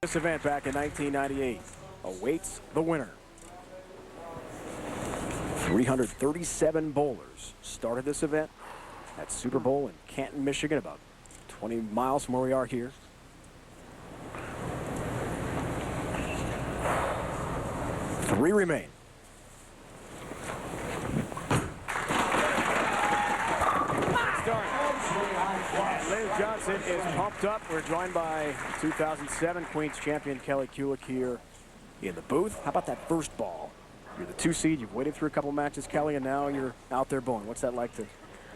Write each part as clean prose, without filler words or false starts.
This event back in 1998 awaits the winner. 337 bowlers started this event at Super Bowl in Canton, Michigan, about 20 miles from where we are here. Three remain. Lynda Johnson is pumped up. We're joined by 2007 Queens champion Kelly Kulick here in the booth. How about that first ball? You're the 2 seed. You've waited through a couple matches, Kelly, and now you're out there bowling. What's that like to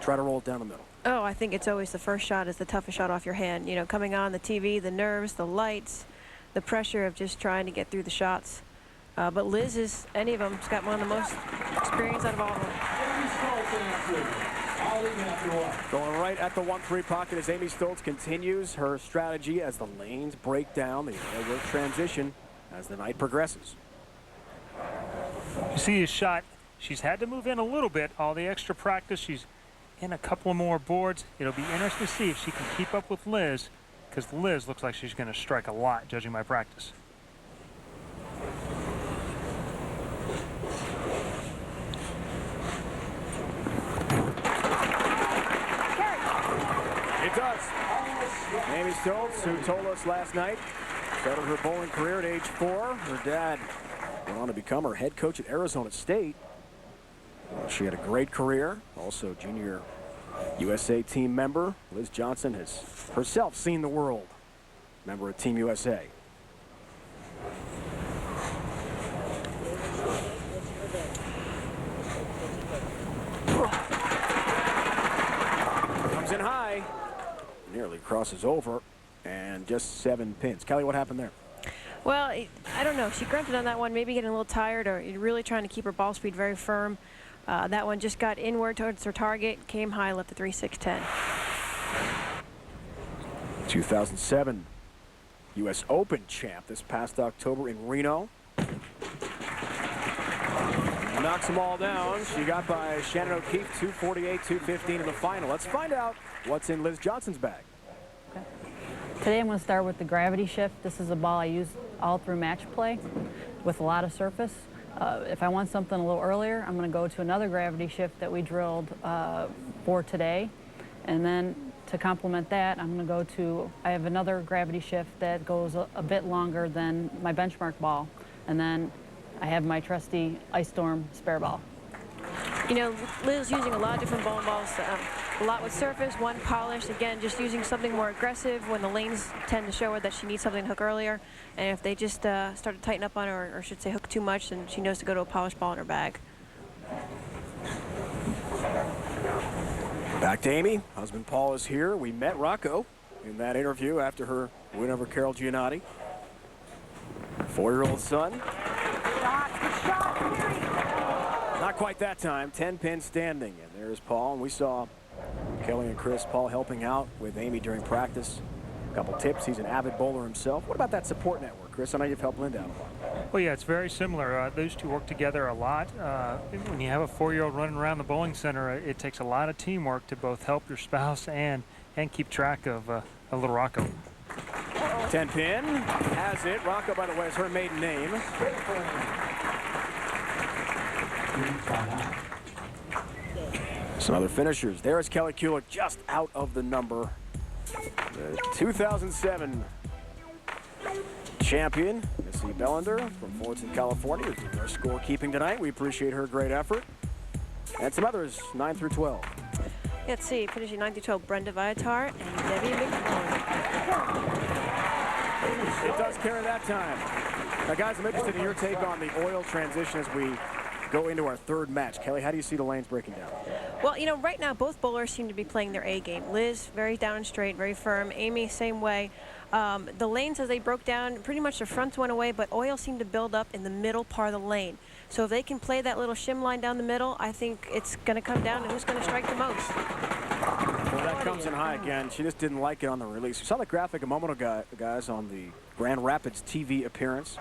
try to roll it down the middle? Oh, I think it's always the first shot is the toughest shot off your hand. You know, coming on the TV, the nerves, the lights, the pressure of just trying to get through the shots. But Liz is, any of them, has got one of the most experience out of all of them. Going right at the 1-3 pocket as Amy-Stolz continues her strategy as the lanes break down, the airwork transition as the night progresses. You see his shot. She's had to move in a little bit. All the extra practice. She's in a couple more boards. It'll be interesting to see if she can keep up with Liz, because Liz looks like she's going to strike a lot, judging by practice. It does. Amy-Stolz, who told us last night, started her bowling career at age 4. Her dad went on to become her head coach at Arizona State. She had a great career, also junior USA team member. Liz Johnson has herself seen the world, member of Team USA. Comes in high, nearly crosses over, and just 7 pins. Kelly, what happened there? Well, I don't know. She grunted on that one, maybe getting a little tired or really trying to keep her ball speed very firm. That one just got inward towards her target, came high, left the 3-6-10. 2007 U.S. Open champ this past October in Reno. Knocks them all down. She got by Shannon O'Keefe, 248-215 in the final. Let's find out what's in Liz Johnson's bag. Okay. Today I'm going to start with the gravity shift. This is a ball I use all through match play with a lot of surface. If I want something a little earlier, I'm going to go to another gravity shift that we drilled for today. And then to complement that, I'm going to go to, I have another gravity shift that goes a bit longer than my benchmark ball. And then I have my trusty Ice Storm spare ball. You know, Liz using a lot of different bowling balls, a lot with surface, one polished. Again, just using something more aggressive when the lanes tend to show her that she needs something to hook earlier. And if they just start to tighten up on her, or should say hook too much, then she knows to go to a polished ball in her bag. Back to Amy. Husband Paul is here. We met Rocco in that interview after her win over Carol Giannotti. 4-year-old son. Not quite that time. 10 pins standing. And there's Paul. And we saw Kelly and Chris, Paul helping out with Amy during practice. A couple tips. He's an avid bowler himself. What about that support network, Chris? I know you've helped Lynda out a lot. Well, yeah, it's very similar. Those two work together a lot. When you have a 4-year-old running around the bowling center, it takes a lot of teamwork to both help your spouse and keep track of little Rocco. 10 pin has it. Rocco, by the way, is her maiden name. Some other finishers. There is Kelly Kulick just out of the number. The 2007 champion, Missy Bellander from Fullerton, California, is doing our scorekeeping tonight. We appreciate her great effort. And some others, 9 through 12. Let's see, finishing 9 through 12, Brenda Viatar and Debbie McCoy. It does carry that time. Now, guys, I'm interested in your take on the oil transition as we go into our third match. Kelly, how do you see the lanes breaking down? Well, you know, right now both bowlers seem to be playing their A game. Liz, very down and straight, very firm. Amy, same way. The lanes, as they broke down, pretty much the fronts went away, but oil seemed to build up in the middle part of the lane. So if they can play that little shim line down the middle, I think it's going to come down to who's going to strike the most. Well, that comes in high again. She just didn't like it on the release. We saw the graphic a moment ago, guys, on the Grand Rapids TV appearance.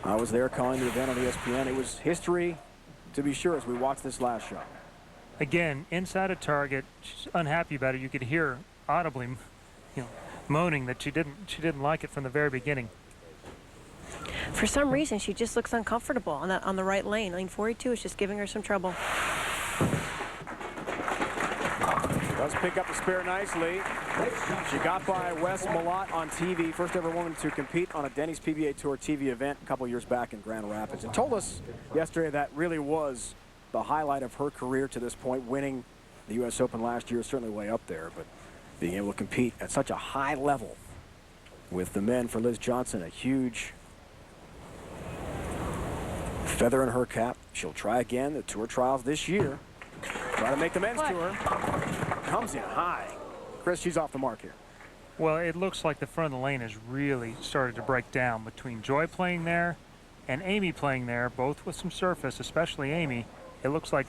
I was there calling the event on ESPN. It was history, to be sure, as we watched this last shot. Again, inside a target. She's unhappy about it. You could hear audibly, you know, moaning that she didn't like it from the very beginning. For some reason, she just looks uncomfortable on the right lane. Lane 42 is just giving her some trouble. Does pick up the spare nicely. She got by Wes Malott on TV, first ever woman to compete on a Denny's PBA Tour TV event a couple years back in Grand Rapids, and told us yesterday that really was the highlight of her career to this point. Winning the U.S. Open last year is certainly way up there, but being able to compete at such a high level with the men for Liz Johnson, a huge feather in her cap. She'll try again the tour trials this year. Try to make the men's tour. Comes in high. Chris, she's off the mark here. Well, it looks like the front of the lane has really started to break down between Joy playing there and Amy playing there, both with some surface, especially Amy. It looks like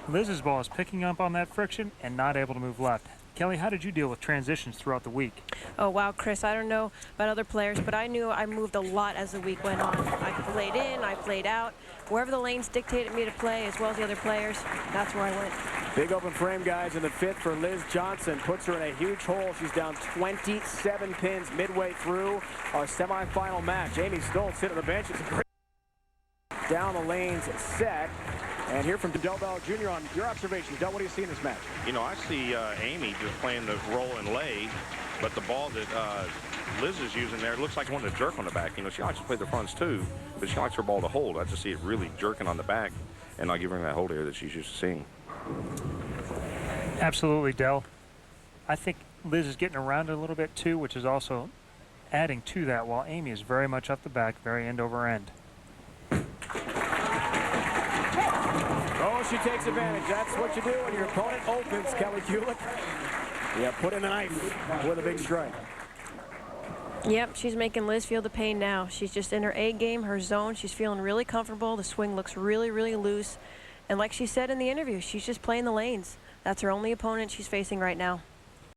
Liz's ball is picking up on that friction and not able to move left. Kelly, how did you deal with transitions throughout the week? Oh, wow, Chris, I don't know about other players, but I knew I moved a lot as the week went on. I played in, I played out. Wherever the lanes dictated me to play, as well as the other players, that's where I went. Big open frame, guys, in the fifth for Liz Johnson. Puts her in a huge hole. She's down 27 pins midway through our semifinal match. Amy-Stolz sitting on the bench. It's a great down the lanes set. And here from Del Bell Jr. on your observations. Del, what do you see in this match? You know, I see Amy just playing the roll and lay, but the ball that Liz is using there, it looks like one to jerk on the back. You know, she likes to play the fronts too, but she likes her ball to hold. I just see it really jerking on the back and not giving her that hold here that she's used to seeing. Absolutely, Del. I think Liz is getting around it a little bit too, which is also adding to that, while Amy is very much up the back, very end over end. Oh, she takes advantage. That's what you do when your opponent opens, Kelly Kulick. Yeah, put in the knife with a big strike. Yep, she's making Liz feel the pain now. She's just in her A game, her zone. She's feeling really comfortable. The swing looks really, really loose. And like she said in the interview, she's just playing the lanes. That's her only opponent she's facing right now.